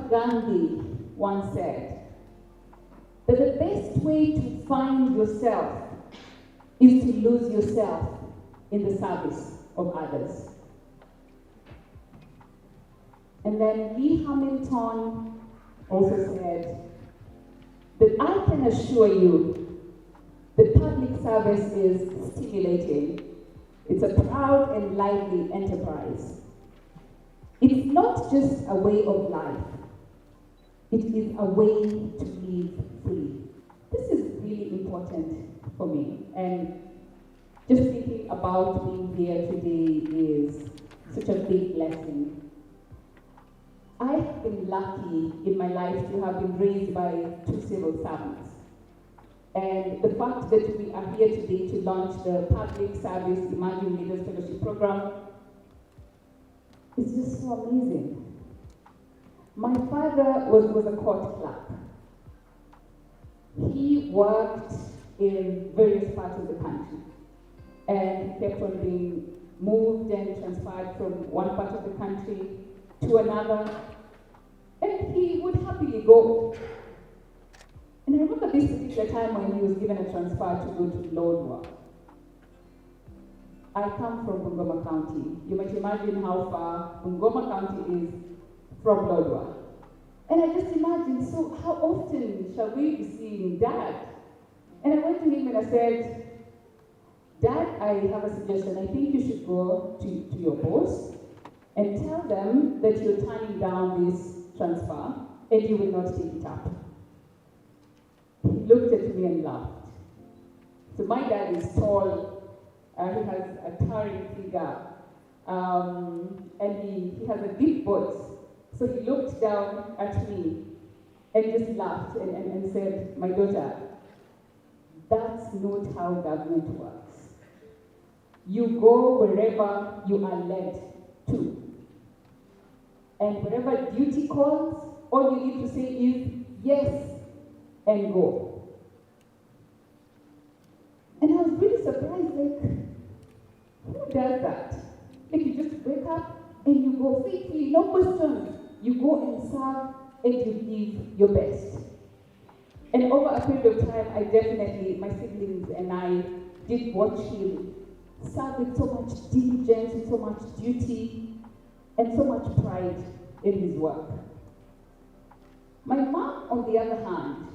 Gandhi once said that the best way to find yourself is to lose yourself in the service of others. And then Lee Hamilton also said that I can assure you that public service is stimulating. It's a proud and lively enterprise. It's not just a way of life. It is a way to live free. This is really important for me. And just thinking about being here today is such a big blessing. I have been lucky in my life to have been raised by 2 civil servants. And the fact that we are here today to launch the Public Service Emerging Leaders Fellowship Program is just so amazing. My father was a court clerk. He worked in various parts of the country and he kept on being moved and transferred from one part of the country to another, and he would happily go. And I remember this particular time when he was given a transfer to go to Lodwar. I come from Bungoma County. You might imagine how far Bungoma County is from Lodwar. And I just imagined, so how often shall we be seeing Dad? And I went to him and I said, Dad, I have a suggestion. I think you should go to your boss and tell them that you're turning down this transfer and you will not take it up. He looked at me and laughed. So my dad is tall, he has a towering figure, and he has a deep voice. So he looked down at me and just laughed and said, my daughter, that's not how government works. You go wherever you are led to. And wherever duty calls, all you need to say is yes and go. And I was really surprised, like, who does that? Like, you just wake up and you go faithfully, no questions. You go and serve and you give your best. And over a period of time, I definitely, my siblings and I did watch him serve with so much diligence, with so much duty, and so much pride in his work. My mom, on the other hand,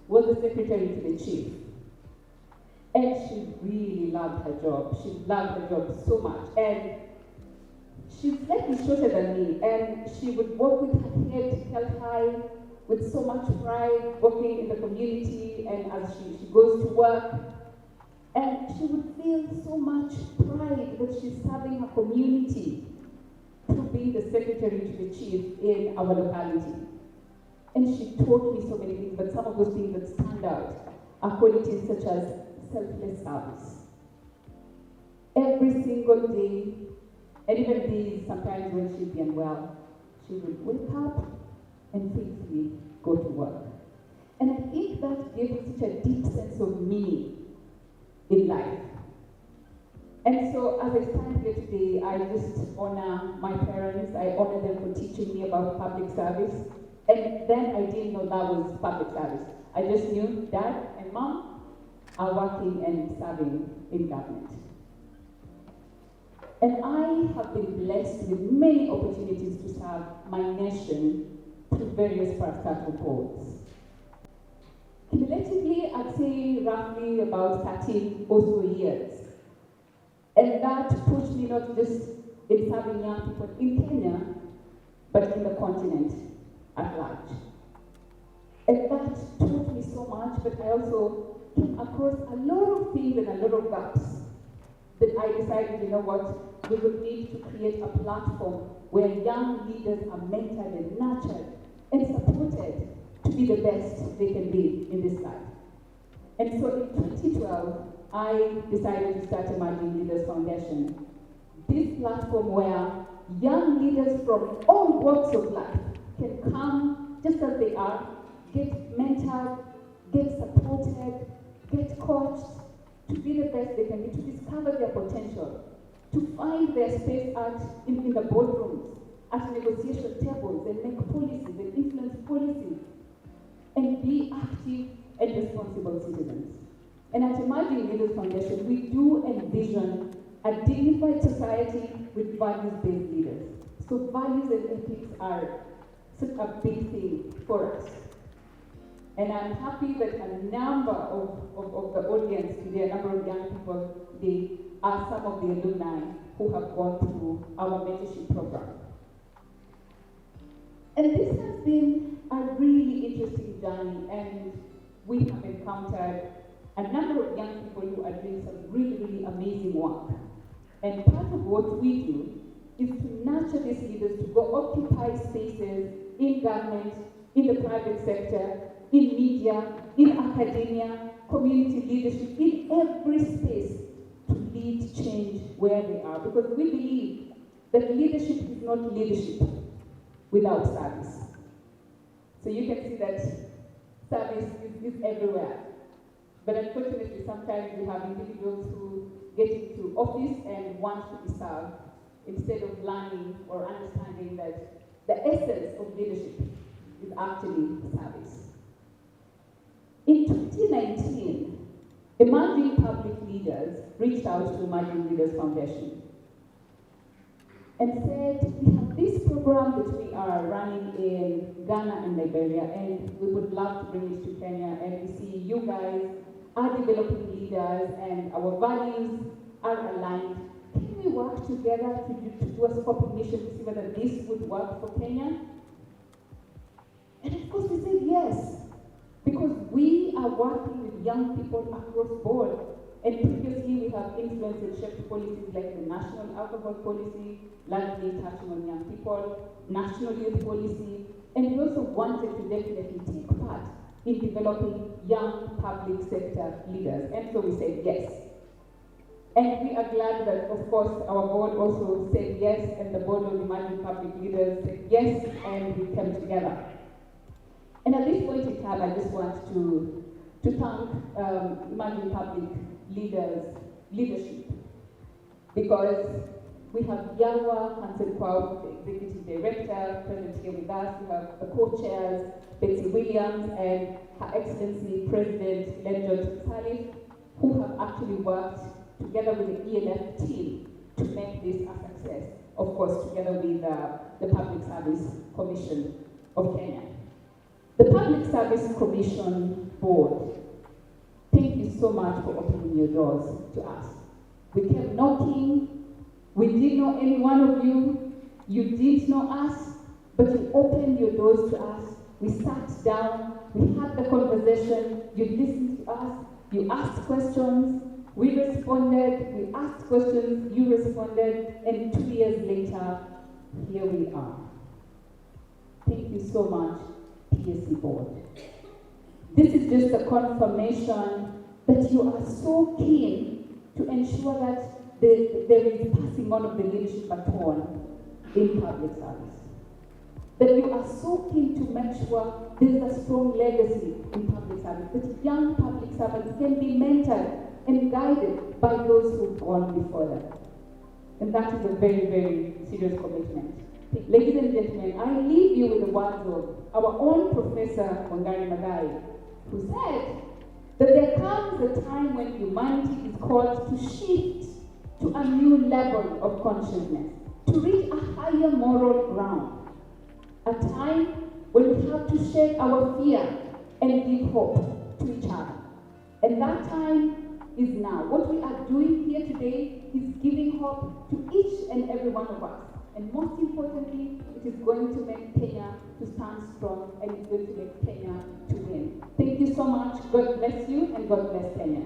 was the secretary to the chief. And she really loved her job. She loved her job so much. And she's slightly shorter than me, and she would walk with her head held high, with so much pride, working in the community, and as she goes to work. And she would feel so much pride that she's serving her community through being the secretary to the chief in our locality. And she taught me so many things, but some of those things that stand out are qualities such as selfless service. Every single day, and even days sometimes when she'd be unwell, she would wake up and faithfully go to work. And I think that gave her such a deep sense of meaning in life. And so as I stand here today, I just honor my parents. I honor them for teaching me about public service. And then I didn't know that was public service. I just knew Dad and Mom are working and serving in government. And I have been blessed with many opportunities to serve my nation through various parastatal posts. Cumulatively, I'd say roughly about 13 or so years. And that pushed me not just in serving young people in Kenya, but in the continent at large. And that taught me so much, but I also came across a lot of things and a lot of gaps that I decided, you know what, we would need to create a platform where young leaders are mentored and nurtured and supported to be the best they can be in this life. And so in 2012, I decided to start Emerging Leaders Foundation. This platform where young leaders from all walks of life can come just as they are, get mentored, get supported, get coached, to be the best they can be, to discover their potential, to find their space in the boardrooms, at negotiation tables and make policies and influence policies and be active and responsible citizens. And at Emerging Leaders Foundation, we do envision a dignified society with values-based leaders. So values and ethics are such a big thing for us. And I'm happy that a number of the audience today, a number of young people, they are some of the alumni who have gone through our mentorship program. And this has been a really interesting journey, and we have encountered a number of young people who are doing some really, really amazing work. And part of what we do is to nurture these leaders to go occupy spaces in government, in the private sector, in media, in academia, community leadership, in every space to lead change where they are. Because we believe that leadership is not leadership without service. So you can see that service is everywhere. But unfortunately, sometimes we have individuals who get into office and want to be served instead of learning or understanding that the essence of leadership is actually service. In 2019, emerging public leaders reached out to Emerging Leaders Foundation and said, we have this program that we are running in Ghana and Liberia, and we would love to bring it to Kenya, and we see you guys are developing leaders and our values are aligned. Can we work together to do a scoping mission to see whether this would work for Kenya? And of course we said yes, because we are working with young people across board. And previously we have influenced and shaped policies like the national alcohol policy, largely touching on young people, national youth policy, and we also wanted to definitely take part in developing young public sector leaders. And so we said yes. And we are glad that, of course, our board also said yes, and the board of emerging public leaders said yes, and we came together. And at this point in time, I just want to thank emerging public leaders' leadership, because we have Yawa Hansen-Kwao, the Executive Director, present here with us. We have the co-chairs, Betsy Williams, and Her Excellency President Lenjot Salif, who have actually worked together with the ELF team to make this a success, of course, together with the Public Service Commission of Kenya. The Public Service Commission Board, thank you so much for opening your doors to us. We kept knocking. We didn't know any one of you. You didn't know us, but you opened your doors to us. We sat down. We had the conversation. You listened to us. You asked questions. We responded. We asked questions. You responded. And 2 years later, here we are. Thank you so much, PSE Board. This is just a confirmation that you are so keen to ensure that there is passing on of the leadership baton in public service. That you are so keen to make sure there is a strong legacy in public service, that young public servants can be mentored and guided by those who've gone before them. And that is a very, very serious commitment. Ladies and gentlemen, I leave you with the words of our own Professor Wangari Maathai, who said that there comes a time when humanity is called to shift to a new level of consciousness, to reach a higher moral ground, a time when we have to shake our fear and give hope to each other. And that time is now. What we are doing here today is giving hope to each and every one of us. And most importantly, it is going to make Kenya to stand strong, and it's going to make Kenya to win. Thank you so much. God bless you, and God bless Kenya.